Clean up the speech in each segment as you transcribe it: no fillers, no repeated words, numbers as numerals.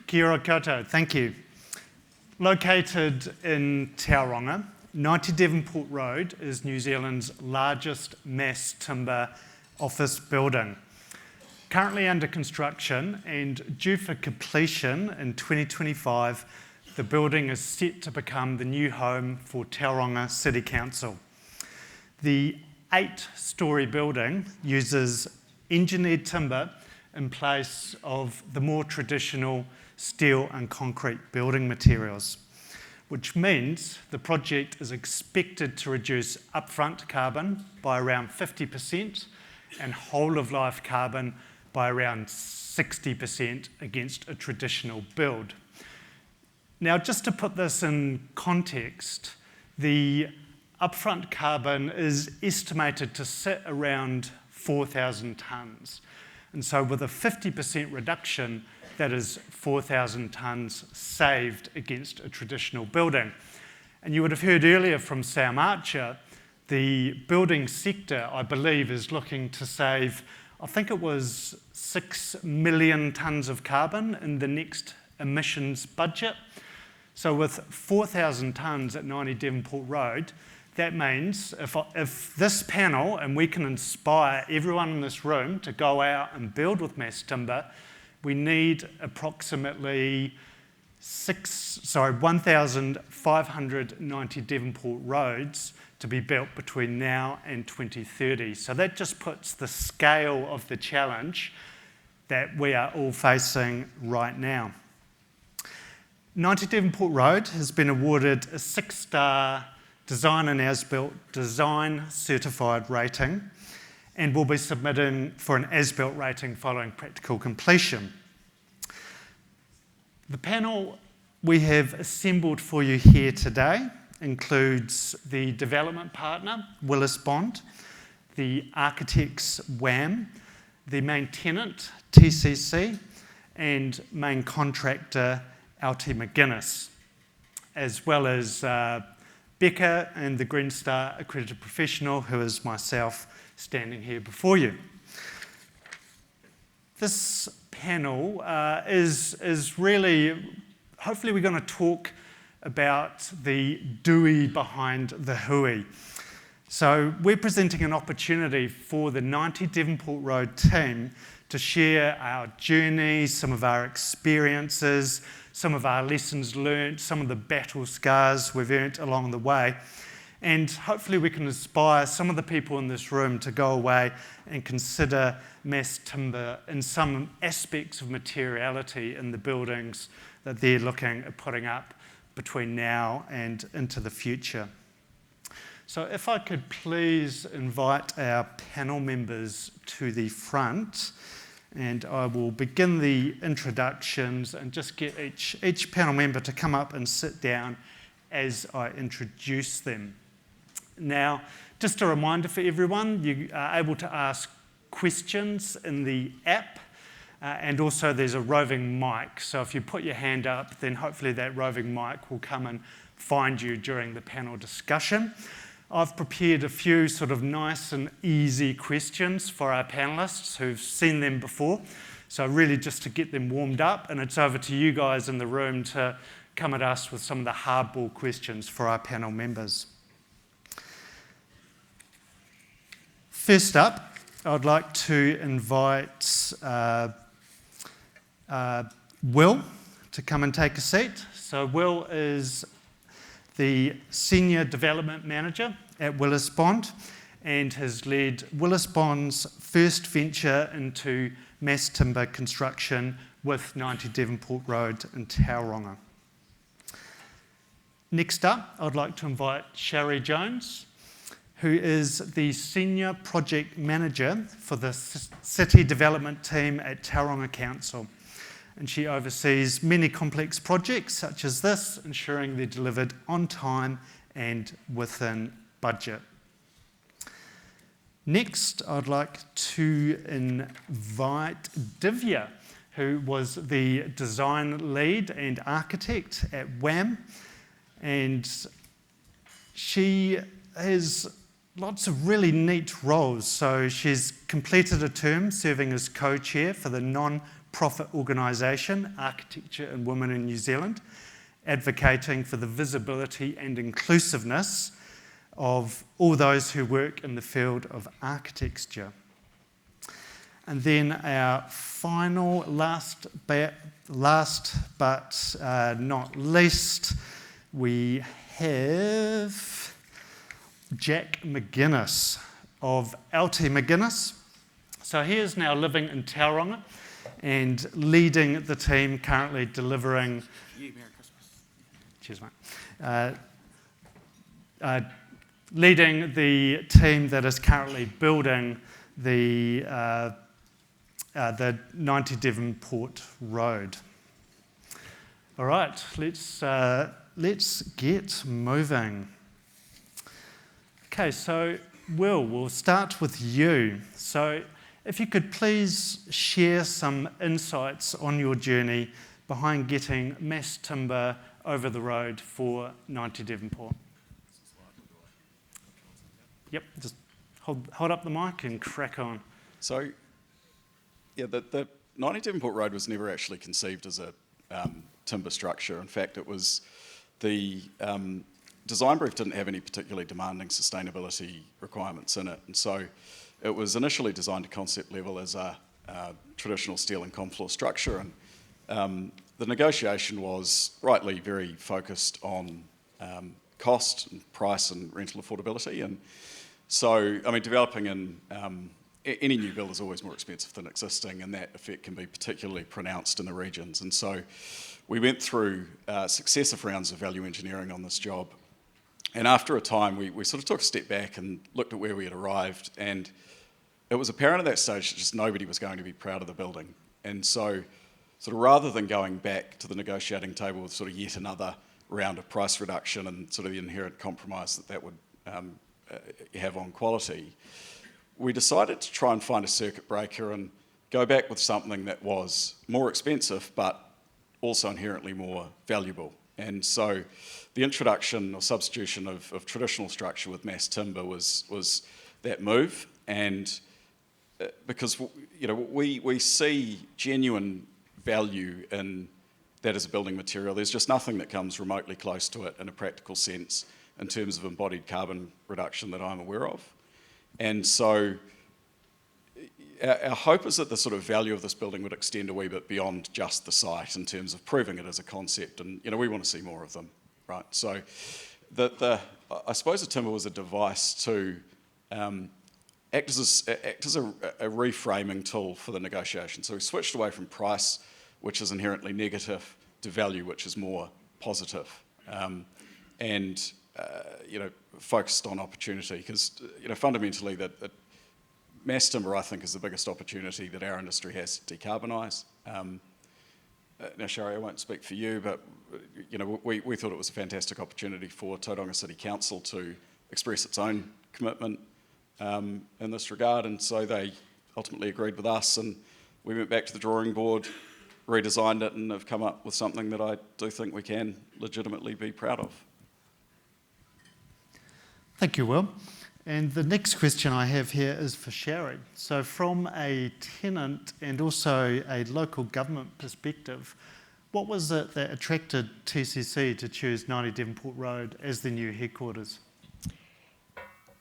Kia ora koutou, thank you. Located in Tauranga, 90 Devonport Road is New Zealand's largest mass timber office building. Currently under construction and due for completion in 2025, the building is set to become the new home for Tauranga City Council. The 8-storey building uses engineered timber in place of the more traditional steel and concrete building materials, which means the project is expected to reduce upfront carbon by around 50% and whole-of-life carbon by around 60% against a traditional build. Now, just to put this in context, the upfront carbon is estimated to sit around 4,000 tonnes. And so with a 50% reduction, that is 4,000 tonnes saved against a traditional building. And you would have heard earlier from Sam Archer, the building sector, I believe, is looking to save, I think it was 6 million tonnes of carbon in the next emissions budget. So with 4,000 tonnes at 90 Devonport Road, that means if this panel, and we can inspire everyone in this room to go out and build with mass timber, we need approximately 1,590 Devonport roads to be built between now and 2030. So that just puts the scale of the challenge that we are all facing right now. 90 Devonport Road has been awarded a 6-star Design and As-Built Design Certified rating and will be submitting for an as-built rating following practical completion. The panel we have assembled for you here today includes the development partner, Willis Bond, the architects, WAM, the main tenant, TCC, and main contractor, McGuinness, as well as Beca and the Green Star accredited professional, who is myself, standing here before you. This panel is really, hopefully we're going to talk about the DUI behind the hui. So we're presenting an opportunity for the 90 Devonport Road team to share our journey, some of our experiences, some of our lessons learned, some of the battle scars we've earned along the way. And hopefully we can inspire some of the people in this room to go away and consider mass timber in some aspects of materiality in the buildings that they're looking at putting up between now and into the future. So if I could please invite our panel members to the front, and I will begin the introductions and just get each panel member to come up and sit down as I introduce them. Now, just a reminder for everyone, you are able to ask questions in the app, and also there's a roving mic. So if you put your hand up, then hopefully that roving mic will come and find you during the panel discussion. I've prepared a few sort of nice and easy questions for our panellists who've seen them before. So really just to get them warmed up, and it's over to you guys in the room to come at us with some of the hardball questions for our panel members. First up, I'd like to invite Will to come and take a seat. So Will is the Senior Development Manager at Willis Bond and has led Willis Bond's first venture into mass timber construction with 90 Devonport Road in Tauranga. Next up, I'd like to invite Shari Jones, who is the Senior Project Manager for the City Development Team at Tauranga Council. And she oversees many complex projects such as this, ensuring they're delivered on time and within budget. Next, I'd like to invite Divya, who was the design lead and architect at WAM, and she has lots of really neat roles. So she's completed a term serving as co-chair for the non-profit organisation Architecture and Women in New Zealand, advocating for the visibility and inclusiveness of all those who work in the field of architecture. And then our final, last but not least, we have Jack McGuinness of LT McGuinness. So he is now living in Tauranga and leading the team currently delivering... Merry Christmas. Cheers, mate. Leading the team that is currently building the 90 Devonport Road. All right, let's get moving. Okay, so we'll start with you. So if you could please share some insights on your journey behind getting mass timber over the road for 90 Devonport. Yep, just hold up the mic and crack on. So, yeah, the 90 Devonport Road was never actually conceived as a timber structure. In fact, it was the design brief didn't have any particularly demanding sustainability requirements in it, and so it was initially designed to concept level as a traditional steel and confloor structure, and the negotiation was rightly very focused on cost and price and rental affordability, and so, I mean, developing in any new build is always more expensive than existing, and that effect can be particularly pronounced in the regions. And so we went through successive rounds of value engineering on this job. And after a time, we sort of took a step back and looked at where we had arrived. And it was apparent at that stage that just nobody was going to be proud of the building. And so sort of rather than going back to the negotiating table with sort of yet another round of price reduction and sort of the inherent compromise that would have on quality, we decided to try and find a circuit breaker and go back with something that was more expensive but also inherently more valuable. And so the introduction or substitution of traditional structure with mass timber was that move, and because we see genuine value in that as a building material. There's just nothing that comes remotely close to it in a practical sense in terms of embodied carbon reduction that I'm aware of. And so our hope is that the sort of value of this building would extend a wee bit beyond just the site in terms of proving it as a concept, and we want to see more of them, right? So I suppose the timber was a device to act as a reframing tool for the negotiation. So we switched away from price, which is inherently negative, to value, which is more positive, and focused on opportunity, because fundamentally that mass timber, I think, is the biggest opportunity that our industry has to decarbonise. Now, Shari, I won't speak for you, but we thought it was a fantastic opportunity for Tauranga City Council to express its own commitment in this regard, and so they ultimately agreed with us, and we went back to the drawing board, redesigned it, and have come up with something that I do think we can legitimately be proud of. Thank you, Will. And the next question I have here is for Shari. So from a tenant and also a local government perspective, what was it that attracted TCC to choose 90 Devonport Road as the new headquarters?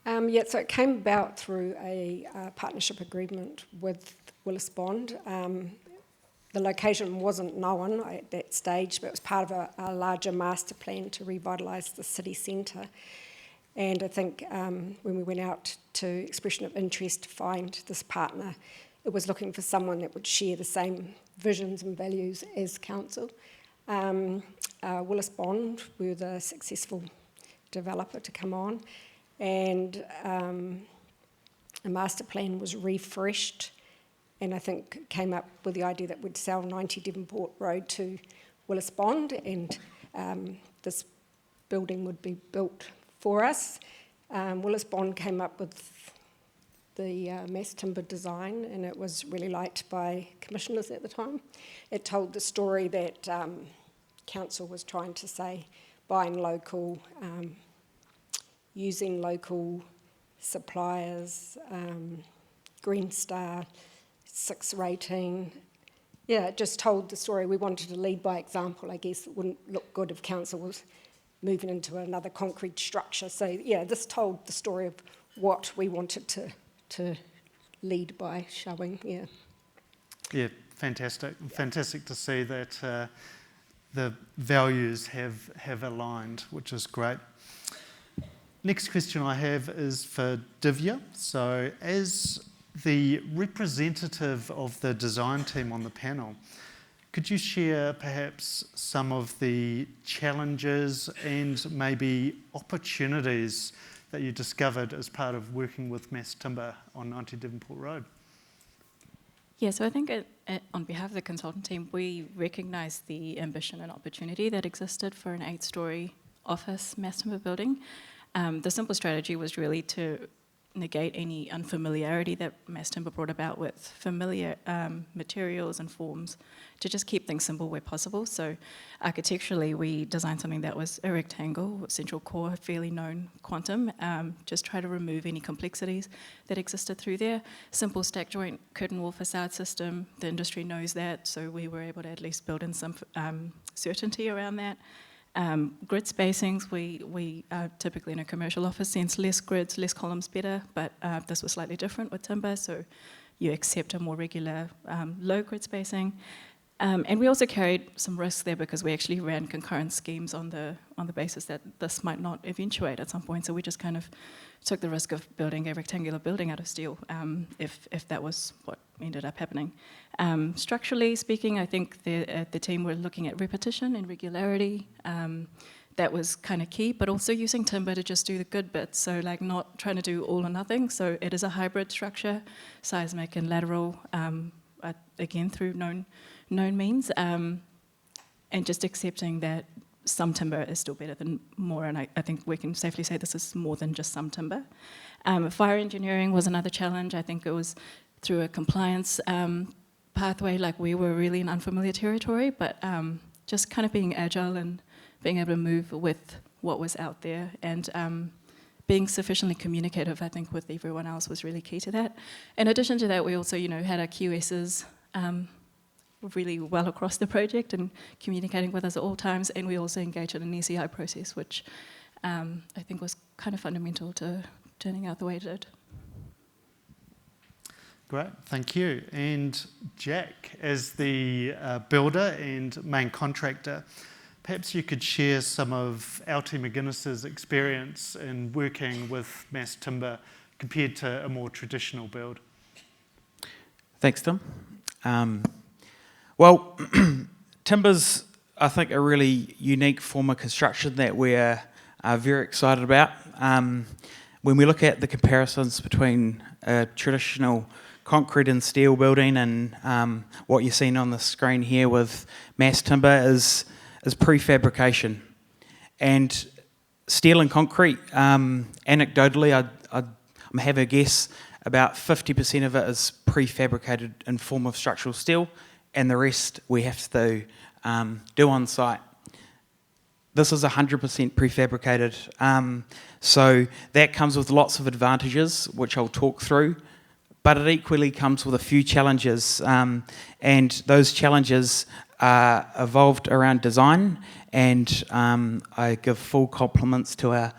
So it came about through a partnership agreement with Willis Bond. The location wasn't known at that stage, but it was part of a larger master plan to revitalise the city centre. And I think when we went out to expression of interest to find this partner, it was looking for someone that would share the same visions and values as council. Willis Bond were the successful developer to come on, and a master plan was refreshed, and I think came up with the idea that we'd sell 90 Devonport Road to Willis Bond, and this building would be built for us. Willis Bond came up with the mass timber design, and it was really liked by commissioners at the time. It told the story that council was trying to say, buying local, using local suppliers, Green Star, 6 rating. Yeah, it just told the story. We wanted to lead by example, I guess. It wouldn't look good if council was moving into another concrete structure. So yeah, this told the story of what we wanted to lead by showing, yeah. Yeah, fantastic. Yeah. Fantastic to see that the values have aligned, which is great. Next question I have is for Divya. So as the representative of the design team on the panel, could you share perhaps some of the challenges and maybe opportunities that you discovered as part of working with Mass Timber on 90 Devonport Road? Yeah, so I think on behalf of the consultant team, we recognised the ambition and opportunity that existed for an 8-storey office mass timber building. The simple strategy was really to negate any unfamiliarity that mass timber brought about with familiar materials and forms, to just keep things simple where possible. So architecturally, we designed something that was a rectangle, central core, fairly known quantum, just try to remove any complexities that existed through there. Simple stack joint curtain wall facade system, the industry knows that, so we were able to at least build in some certainty around that. Grid spacings, we are typically in a commercial office sense, less grids, less columns better, but this was slightly different with timber, so you accept a more regular low grid spacing. And we also carried some risks there because we actually ran concurrent schemes on the basis that this might not eventuate at some point, so we just kind of took the risk of building a rectangular building out of steel if that was what ended up happening. Structurally speaking, I think the team were looking at repetition and regularity. That was kind of key, but also using timber to just do the good bits, so like not trying to do all or nothing. So it is a hybrid structure, seismic and lateral, again through known means, and just accepting that some timber is still better than more, and I think we can safely say this is more than just some timber. Fire engineering was another challenge. I think it was through a compliance pathway, like we were really in unfamiliar territory, but just kind of being agile and being able to move with what was out there, and being sufficiently communicative, I think, with everyone else was really key to that. In addition to that, we also, had our QSs really well across the project and communicating with us at all times, and we also engaged in an ECI process, which I think was kind of fundamental to turning out the way it did. Great, thank you. And Jack, as the builder and main contractor, perhaps you could share some of LT McGuinness's experience in working with mass timber compared to a more traditional build. Thanks, Tim. Well, timber's, I think, a really unique form of construction that we're very excited about. When we look at the comparisons between a traditional concrete and steel building and what you're seeing on the screen here with mass timber is prefabrication. And steel and concrete, anecdotally, I'm have a guess, about 50% of it is prefabricated in form of structural steel, and the rest we have to do on site. This is 100% prefabricated, so that comes with lots of advantages, which I'll talk through, but it equally comes with a few challenges, and those challenges are evolved around design, and I give full compliments to our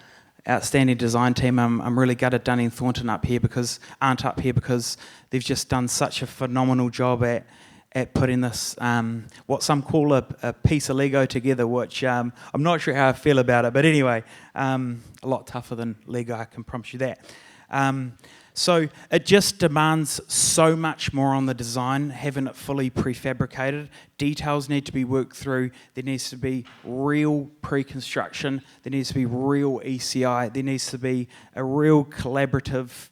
outstanding design team. I'm really gutted Dunning Thornton aren't up here because they've just done such a phenomenal job at putting this, what some call a piece of Lego together, which I'm not sure how I feel about it, but anyway, a lot tougher than Lego, I can promise you that. So it just demands so much more on the design, having it fully prefabricated. Details need to be worked through. There needs to be real pre-construction. There needs to be real ECI. There needs to be a real collaborative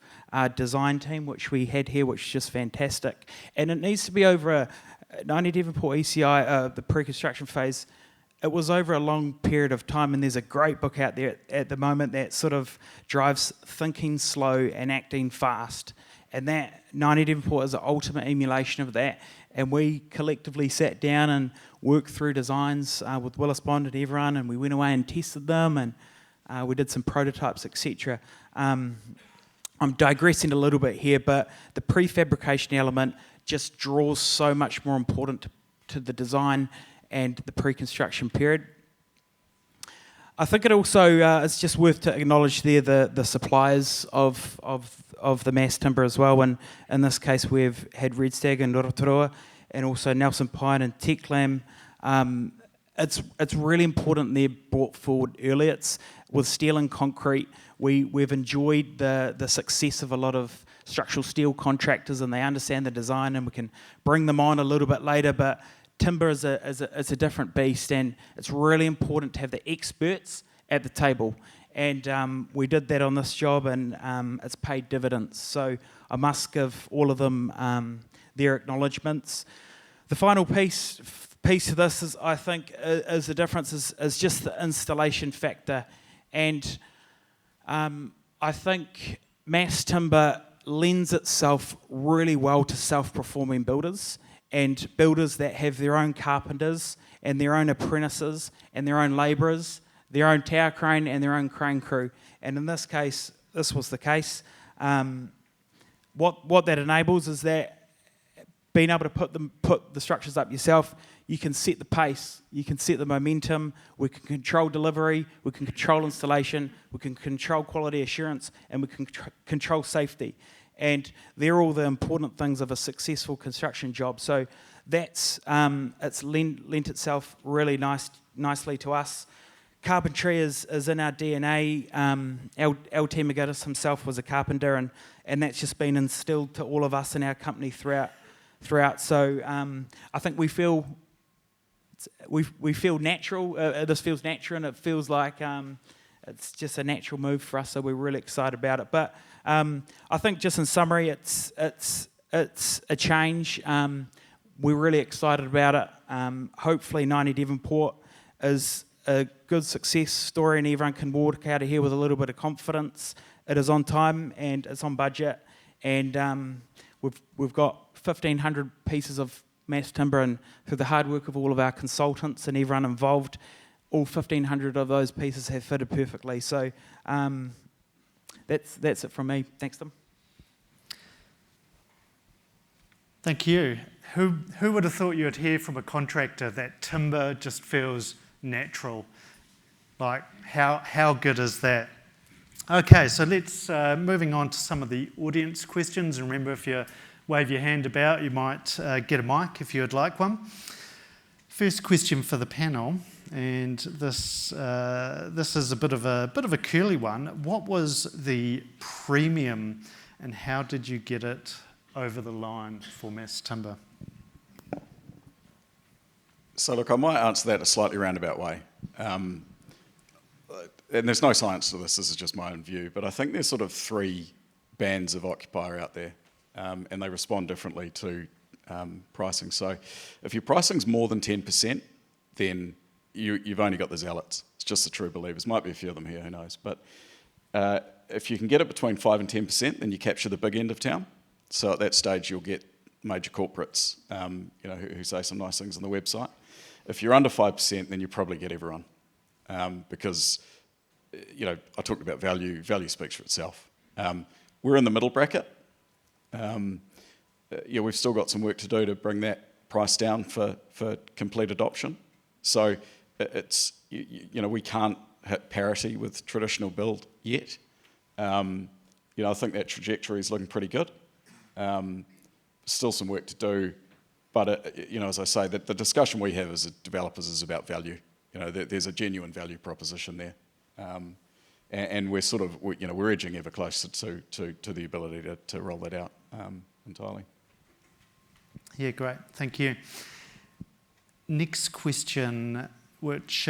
design team, which we had here, which is just fantastic. And it needs to be over a 90 Devonport ECI, the pre-construction phase. It was over a long period of time, and there's a great book out there at the moment that sort of drives thinking slow and acting fast. And that 90 Devonport is an ultimate emulation of that. And we collectively sat down and worked through designs with Willis Bond and everyone, and we went away and tested them, and we did some prototypes, etc. I'm digressing a little bit here, but the prefabrication element just draws so much more important to the design and the pre-construction period. I think it also it's just worth to acknowledge there the suppliers of the mass timber as well. And in this case, we've had Red Stag and Rotorua, and also Nelson Pine and Techlam. It's really important they're brought forward early. It's with steel and concrete. We've enjoyed the success of a lot of structural steel contractors, and they understand the design, and we can bring them on a little bit later. But timber is a different beast, and it's really important to have the experts at the table. And we did that on this job, and it's paid dividends. So I must give all of them their acknowledgements. The final piece of this is, I think, is the difference is just the installation factor. And I think mass timber lends itself really well to self-performing builders, and builders that have their own carpenters and their own apprentices and their own labourers, their own tower crane and their own crane crew. And in this case, this was the case. What that enables is that being able to put the structures up yourself, you can set the pace, you can set the momentum, we can control delivery, we can control installation, we can control quality assurance, and we can control safety. And they're all the important things of a successful construction job. So that's it's lent itself really nicely to us. Carpentry is in our DNA. LT McGuinness himself was a carpenter, and that's just been instilled to all of us in our company throughout. So I think we feel natural. This feels natural, and it feels like it's just a natural move for us. So we're really excited about it. But I think, just in summary, it's a change. We're really excited about it. Hopefully, 90 Devonport is a good success story, and everyone can walk out of here with a little bit of confidence. It is on time and it's on budget, and we've got 1,500 pieces of mass timber, and through the hard work of all of our consultants and everyone involved, all 1,500 of those pieces have fitted perfectly. So that's it from me. Thanks, Tim. Thank you. Who would have thought you'd hear from a contractor that timber just feels natural? Like, how good is that? Okay, so let's moving on to some of the audience questions. And remember, if you wave your hand about, you might get a mic if you would like one. First question for the panel, and this is a bit of a curly one. What was the premium, and how did you get it over the line for mass timber? So look, I might answer that a slightly roundabout way. And there's no science to this is just my own view, but I think there's sort of three bands of occupier out there, and they respond differently to pricing. So if your pricing's more than 10%, then you've only got the zealots. It's just the true believers. Might be a few of them here, who knows. But if you can get it between 5 and 10%, then you capture the big end of town. So at that stage, you'll get major corporates who say some nice things on the website. If you're under 5%, then you probably get everyone, because I talked about value. Value speaks for itself. We're in the middle bracket. We've still got some work to do to bring that price down for complete adoption. So it's we can't hit parity with traditional build yet. I think that trajectory is looking pretty good. Still some work to do. But, as I say, the discussion we have as developers is about value. There's a genuine value proposition there. And we're sort of, we're edging ever closer to the ability to roll that out entirely. Yeah, great. Thank you. Next question, which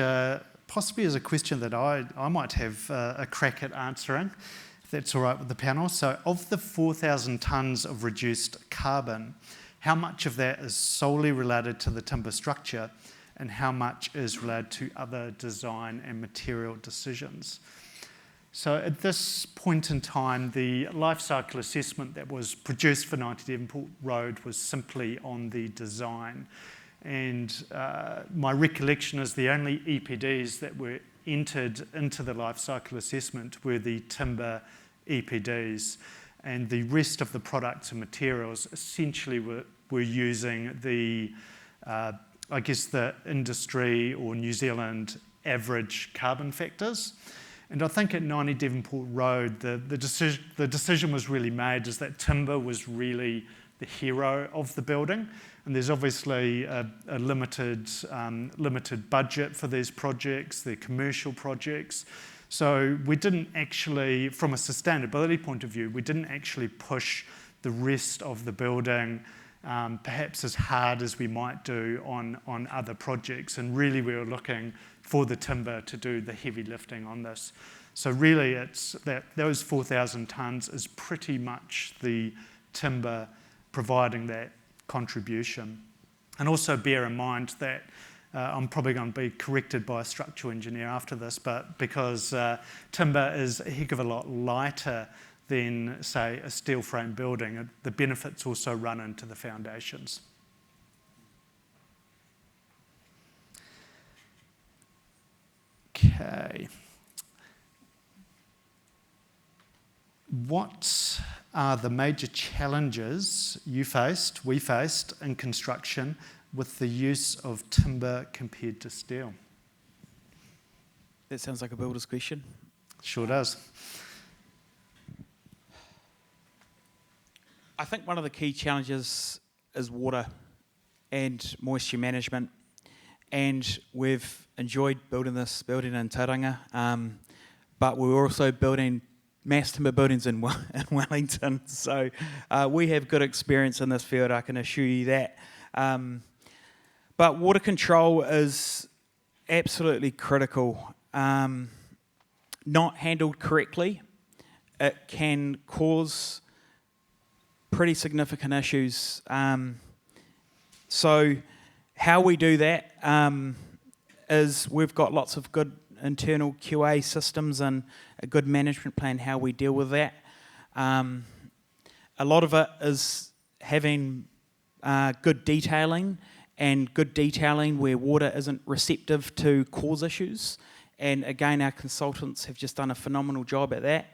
possibly is a question that I might have a crack at answering, if that's all right with the panel. So of the 4,000 tonnes of reduced carbon, how much of that is solely related to the timber structure, and how much is related to other design and material decisions? So at this point in time, the life cycle assessment that was produced for 90 Devonport Road was simply on the design. And my recollection is the only EPDs that were entered into the life cycle assessment were the timber EPDs. and the rest of the products and materials essentially were using the, I guess, the industry or New Zealand average carbon factors. And I think at 90 Devonport Road, the decision was really made is that timber was really the hero of the building. And there's obviously a limited budget for these projects, they're commercial projects. So we didn't actually, from a sustainability point of view, we didn't actually push the rest of the building perhaps as hard as we might do on other projects. And really we were looking for the timber to do the heavy lifting on this. So really it's that those 4,000 tonnes is pretty much the timber providing that contribution. And also bear in mind that I'm probably going to be corrected by a structural engineer after this, but because timber is a heck of a lot lighter than, say, a steel frame building, the benefits also run into the foundations. Okay. What are the major challenges we faced in construction with the use of timber compared to steel? That sounds like a builder's question. Sure does. I think one of the key challenges is water and moisture management. And we've enjoyed building this building in Tauranga, but we're also building mass timber buildings in Wellington. So we have good experience in this field, I can assure you that. But water control is absolutely critical. Not handled correctly, it can cause pretty significant issues. So how we do that is we've got lots of good internal QA systems and a good management plan how we deal with that. A lot of it is having good detailing, and good detailing where water isn't receptive to cause issues. And again, our consultants have just done a phenomenal job at that.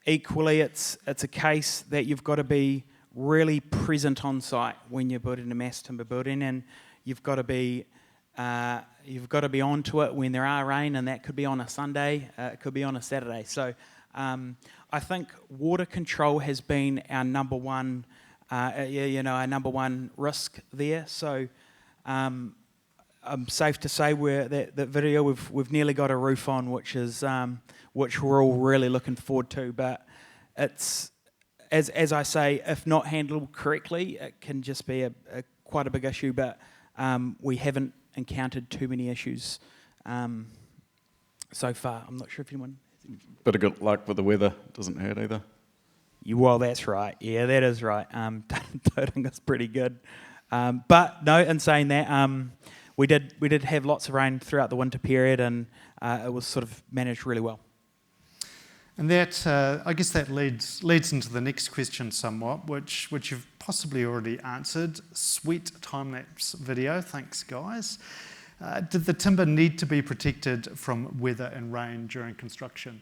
Equally, it's a case that you've got to be really present on site when you're building a mass timber building, and you've got to be onto it when there are rain, and that could be on a Sunday, it could be on a Saturday. So I think water control has been our number one, our number one risk there. So I'm safe to say that video we've nearly got a roof on, which we're all really looking forward to. But it's as I say, if not handled correctly, it can just be quite a big issue. But we haven't encountered too many issues so far. I'm not sure if anyone has any. Bit of good luck with the weather, doesn't hurt either. Well, that's right. Yeah, that is right. Tauranga's pretty good. But no, in saying that, we did have lots of rain throughout the winter period, and it was sort of managed really well. And that, I guess that leads into the next question somewhat, which you've possibly already answered. Sweet time-lapse video, thanks guys. Did the timber need to be protected from weather and rain during construction?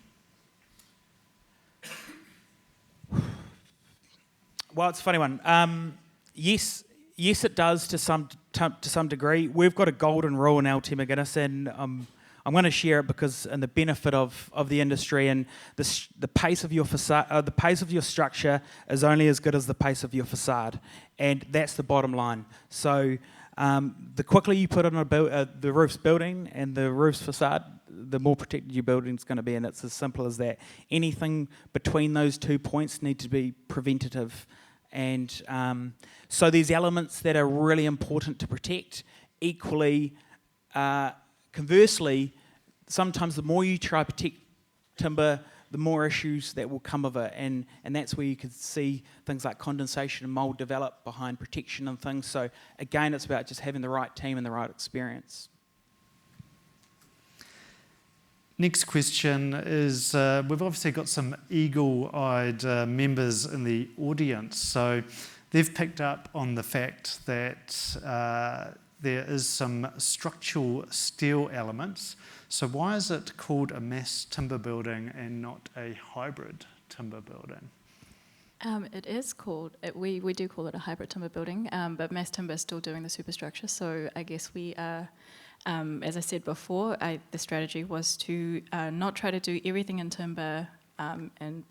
Well, it's a funny one. Yes, it does to some degree. We've got a golden rule in LT McGuinness, and I'm going to share it because in the benefit of the industry, and the pace of your facade, the pace of your structure is only as good as the pace of your facade, and that's the bottom line. So the quicker you put on the roof's building and the roof's facade, the more protected your building's going to be, and it's as simple as that. Anything between those 2 points need to be preventative, and so there's elements that are really important to protect. Equally, conversely, sometimes the more you try to protect timber, the more issues that will come of it, and that's where you can see things like condensation and mould develop behind protection and things. So again, it's about just having the right team and the right experience. Next question is, we've obviously got some eagle-eyed members in the audience, so they've picked up on the fact that there is some structural steel elements. So why is it called a mass timber building and not a hybrid timber building? It is called, we do call it a hybrid timber building, but mass timber is still doing the superstructure. So I guess we are, as I said before, the strategy was to not try to do everything in timber and,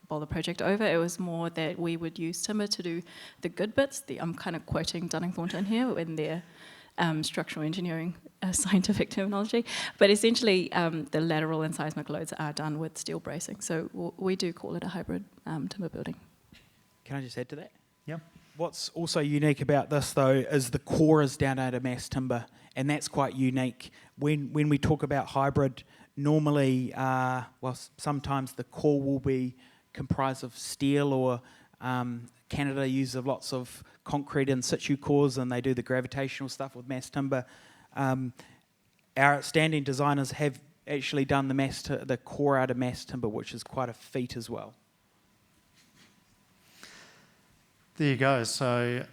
bowl the project over. It was more that we would use timber to do the good bits. I'm kind of quoting Dunning Thornton here in their structural engineering scientific terminology, but essentially the lateral and seismic loads are done with steel bracing. So we do call it a hybrid timber building. Can I just add to that? Yeah. What's also unique about this, though, is the core is down out of mass timber, and that's quite unique. When we talk about hybrid, normally, sometimes the core will be comprised of steel, or Canada uses lots of concrete in situ cores, and they do the gravitational stuff with mass timber. Our outstanding designers have actually done the core out of mass timber, which is quite a feat as well. There you go. So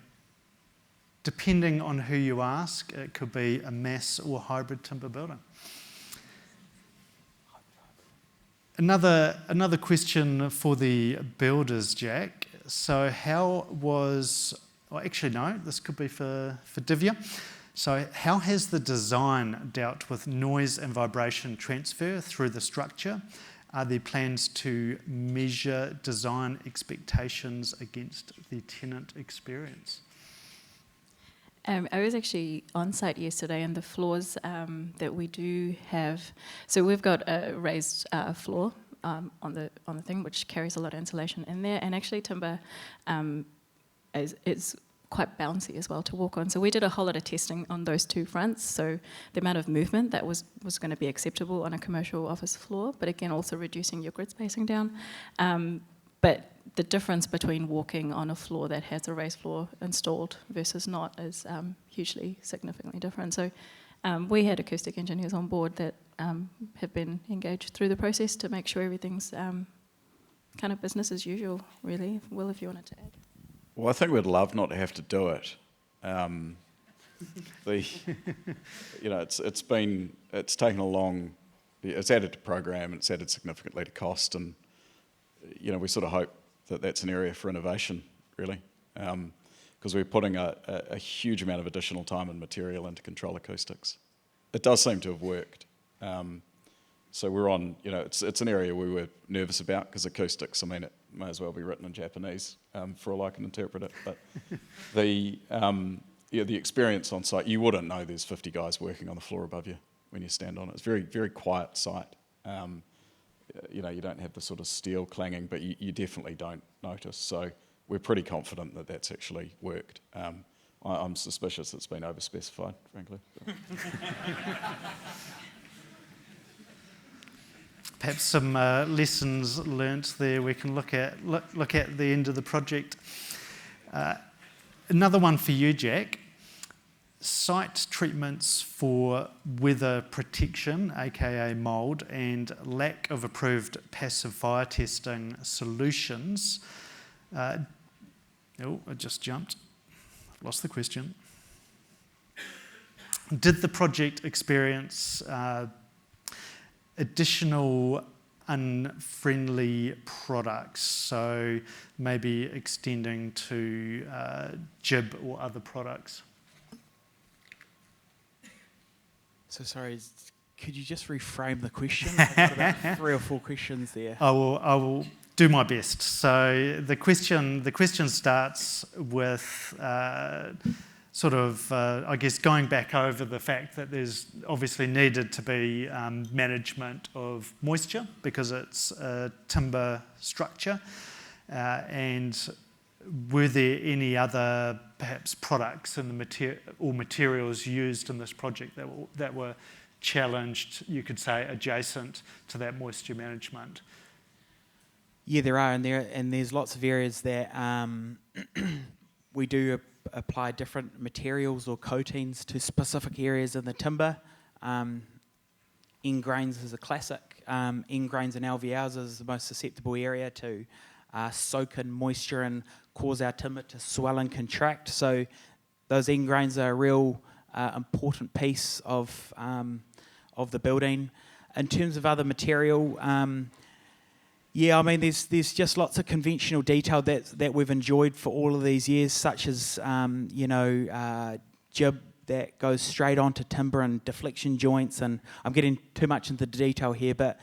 depending on who you ask, it could be a mass or hybrid timber building. Another question for the builders, Jack. So this could be for Divya. So how has the design dealt with noise and vibration transfer through the structure? Are there plans to measure design expectations against the tenant experience? I was actually on site yesterday, and the floors that we do have, so we've got a raised floor on the thing, which carries a lot of insulation in there, and actually timber is quite bouncy as well to walk on. So we did a whole lot of testing on those two fronts. So the amount of movement that was going to be acceptable on a commercial office floor, but again also reducing your grid spacing down. But the difference between walking on a floor that has a raised floor installed versus not is hugely significantly different. So we had acoustic engineers on board that have been engaged through the process to make sure everything's kind of business as usual, really. Will, if you wanted to add. Well, I think we'd love not to have to do it. It's taken a long. It's added to program, and it's added significantly to cost, and we sort of hope that that's an area for innovation, really, because we're putting a huge amount of additional time and material into control acoustics. It does seem to have worked. So we're on, it's an area we were nervous about, because acoustics, it may as well be written in Japanese for all I can interpret it. But the experience on site, you wouldn't know there's 50 guys working on the floor above you when you stand on it. It's a very, very quiet site. You don't have the sort of steel clanging, but you definitely don't notice. So we're pretty confident that that's actually worked. I'm suspicious it's been overspecified, frankly. Perhaps some lessons learnt there we can look at the end of the project. Another one for you, Jack. Site treatments for weather protection, aka mould, and lack of approved passive fire testing solutions. I just jumped. I've lost the question. Did the project experience additional unfriendly products, so maybe extending to jib or other products? So sorry, could you just reframe the question? I've got about 3 or 4 questions there. I will do my best. So the question starts with I guess going back over the fact that there's obviously needed to be management of moisture because it's a timber structure, and were there any other perhaps products in the materials used in this project that were challenged, you could say, adjacent to that moisture management? Yeah, there are, and there's lots of areas that we do apply different materials or coatings to specific areas in the timber. End grains is a classic. End grains and LVLs is the most susceptible area to soak in moisture and cause our timber to swell and contract. So those end grains are a real important piece of the building. In terms of other material, Yeah, I mean, there's just lots of conventional detail that we've enjoyed for all of these years, such as jib that goes straight onto timber and deflection joints. And I'm getting too much into the detail here, but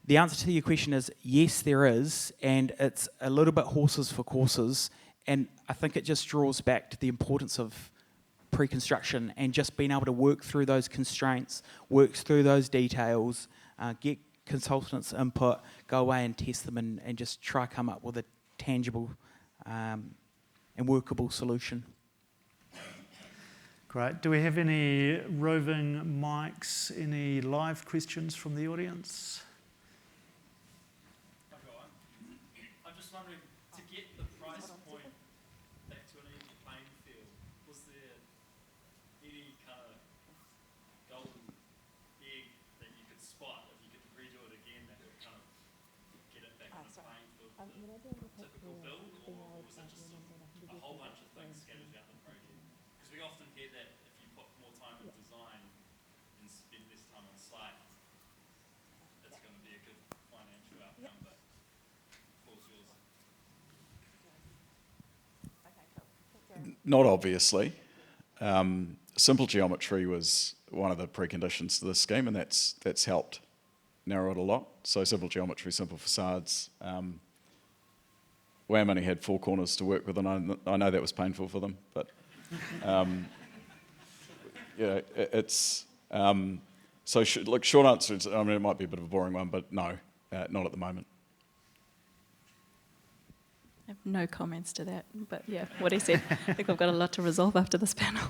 the answer to your question is yes, there is, and it's a little bit horses for courses. And I think it just draws back to the importance of pre-construction and just being able to work through those constraints, work through those details, get consultants' input, go away and test them and just try come up with a tangible and workable solution. Great. Do we have any roving mics, any live questions from the audience? I've got one. I'm just wondering, to get the price point back to an even playing field, was there any kind of golden egg that you could spot if you could redo it again that would kind of get it back on a playing field for the typical build, or was it just a whole bunch of things scattered throughout the project? Because we often hear that if you put more time in design and spend less time on site, it's going to be a good financial outcome, but floor's yours. Not obviously. Simple geometry was one of the preconditions to this scheme, and that's helped narrow it a lot. So simple geometry, simple facades. WAM only had 4 corners to work with, and I know that was painful for them, but it's so look. Short answer is, I mean, it might be a bit of a boring one, but no, not at the moment. I have no comments to that, but yeah, what he said. I think I've got a lot to resolve after this panel.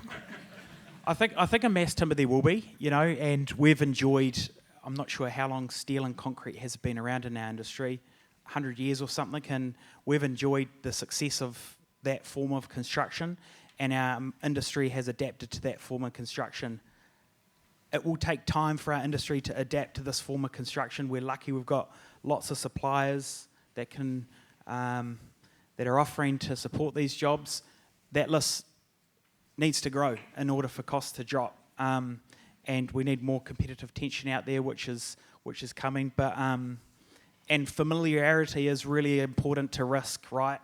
I think a mass timber there will be, and we've enjoyed, I'm not sure how long steel and concrete has been around in our industry, 100 years or something, and we've enjoyed the success of that form of construction, and our industry has adapted to that form of construction. It will take time for our industry to adapt to this form of construction. We're lucky we've got lots of suppliers that can that are offering to support these jobs. That list needs to grow in order for costs to drop, and we need more competitive tension out there, which is coming. But and familiarity is really important to risk, right?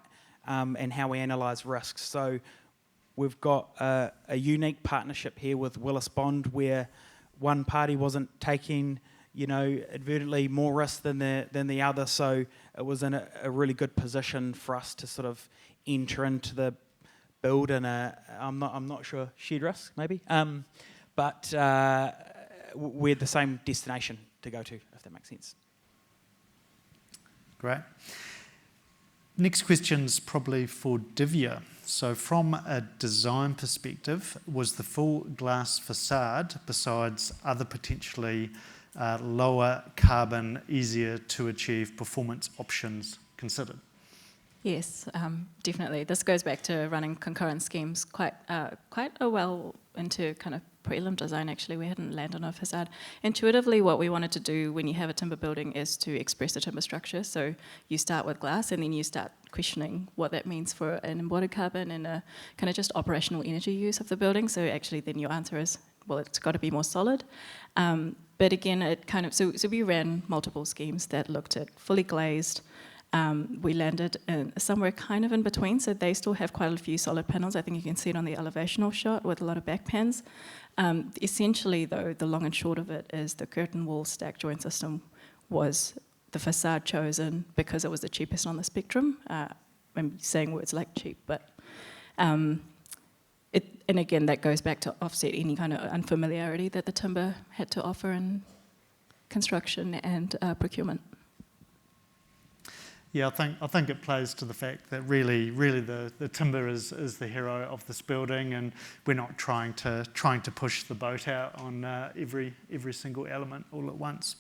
And how we analyse risks. So we've got a unique partnership here with Willis Bond, where one party wasn't taking, advertently more risk than the other. So it was in a really good position for us to sort of enter into the build in I'm not sure, shared risk maybe, but we're the same destination to go to, if that makes sense. Great. Next question's probably for Divya. So from a design perspective, was the full glass facade, besides other potentially lower carbon, easier to achieve performance options, considered? Yes, definitely. This goes back to running concurrent schemes quite a well into kind of prelim design, actually. We hadn't landed on a facade. Intuitively, what we wanted to do when you have a timber building is to express a timber structure. So you start with glass, and then you start questioning what that means for an embodied carbon and a kind of just operational energy use of the building. So actually then your answer is, well, it's got to be more solid. But again, it kind of, so we ran multiple schemes that looked at fully glazed. We landed somewhere kind of in between, so they still have quite a few solid panels. I think you can see it on the elevational shot with a lot of back pans. Essentially, though, the long and short of it is the curtain wall stack joint system was the facade chosen because it was the cheapest on the spectrum. I'm saying words like cheap, but and again, that goes back to offset any kind of unfamiliarity that the timber had to offer in construction and procurement. Yeah, I think it plays to the fact that really the timber is the hero of this building, and we're not trying to push the boat out on every single element all at once.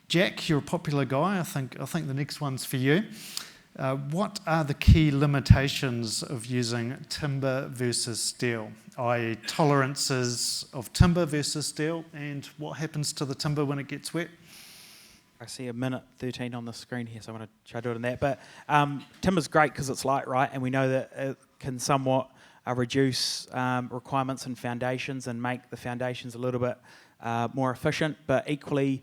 Jack, you're a popular guy. I think the next one's for you. What are the key limitations of using timber versus steel, i.e. tolerances of timber versus steel, and what happens to the timber when it gets wet? I see a minute 13 on the screen here, so I'm going to try to do it in that. But timber's great because it's light, right? And we know that it can somewhat reduce requirements and foundations and make the foundations a little bit more efficient. But equally,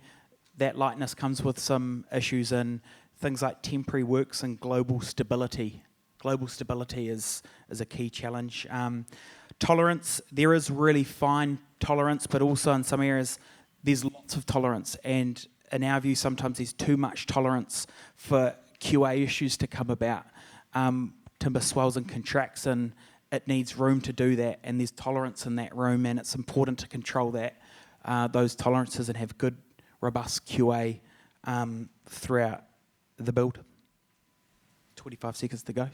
that lightness comes with some issues in things like temporary works and global stability. Global stability is a key challenge. Tolerance, there is really fine tolerance, but also in some areas there's lots of tolerance, and in our view sometimes there's too much tolerance for QA issues to come about. Timber swells and contracts, and it needs room to do that, and there's tolerance in that room, and it's important to control that, those tolerances, and have good, robust QA throughout the build. 25 seconds to go.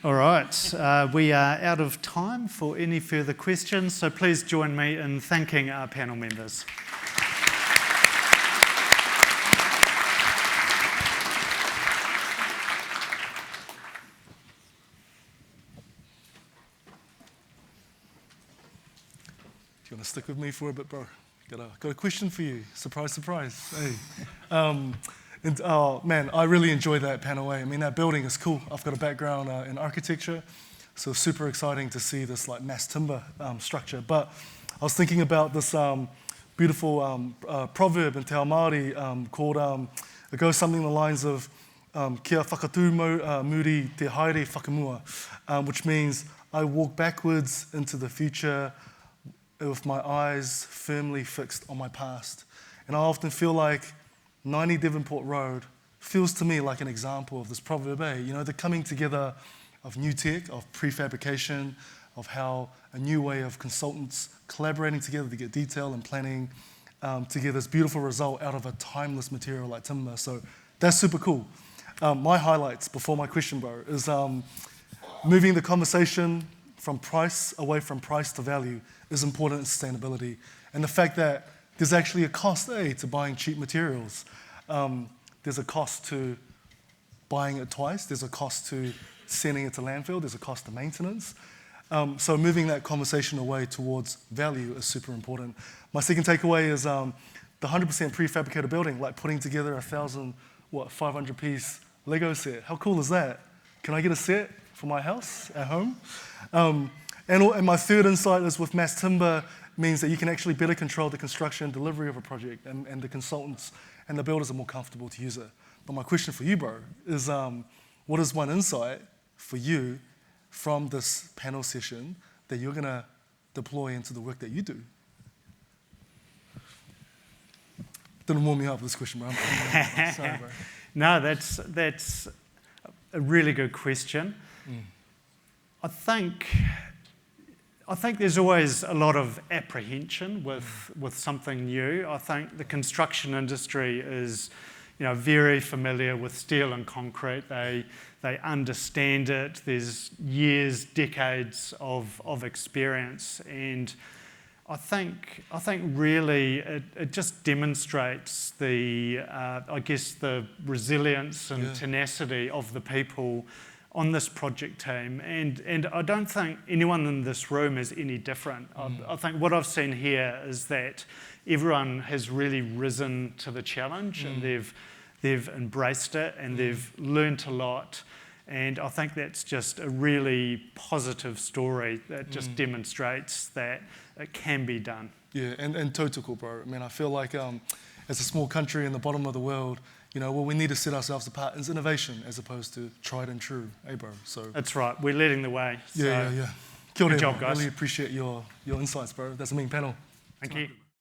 All right, we are out of time for any further questions, so please join me in thanking our panel members. Do you want to stick with me for a bit, bro? Got a question for you. Surprise, surprise. Hey. Oh man, I really enjoyed that panel. I mean, that building is cool. I've got a background in architecture, so super exciting to see this like mass timber structure. But I was thinking about this beautiful proverb in Te Ao Māori called, it goes something along the lines of kia whakatū muri te haere whakamua, which means I walk backwards into the future with my eyes firmly fixed on my past. And I often feel like 90 Devonport Road feels to me like an example of this proverb, You know, the coming together of new tech, of prefabrication, of how a new way of consultants collaborating together to get detail and planning to get this beautiful result out of a timeless material like timber. So that's super cool. My highlights before my question, bro, is moving the conversation from price, away from price to value, is important in sustainability. And the fact that there's actually a cost, to buying cheap materials. There's a cost to buying it twice. There's a cost to sending it to landfill. There's a cost to maintenance. So moving that conversation away towards value is super important. My second takeaway is the 100% prefabricated building, like putting together 500-piece Lego set. How cool is that? Can I get a set for my house at home? And my third insight is with mass timber means that you can actually better control the construction and delivery of a project, and the consultants and the builders are more comfortable to use it. But my question for you, bro, is what is one insight for you from this panel session that you're going to deploy into the work that you do? Didn't warm me up with this question, bro. Sorry, bro. No, that's a really good question. I think there's always a lot of apprehension with something new. I think the construction industry is, very familiar with steel and concrete. They understand it. There's years, decades of experience, and I think really it just demonstrates the resilience and tenacity of the people on this project team, and I don't think anyone in this room is any different. I think what I've seen here is that everyone has really risen to the challenge, and they've embraced it, and they've learnt a lot, and I think that's just a really positive story that just demonstrates that it can be done. Yeah, and total, bro. I mean, I feel like as a small country in the bottom of the world, what we need to set ourselves apart is innovation as opposed to tried and true, bro? So that's right. We're leading the way. Yeah. Kia ora, Good job, guys. Really appreciate your insights, bro. That's a mean panel. Thank you.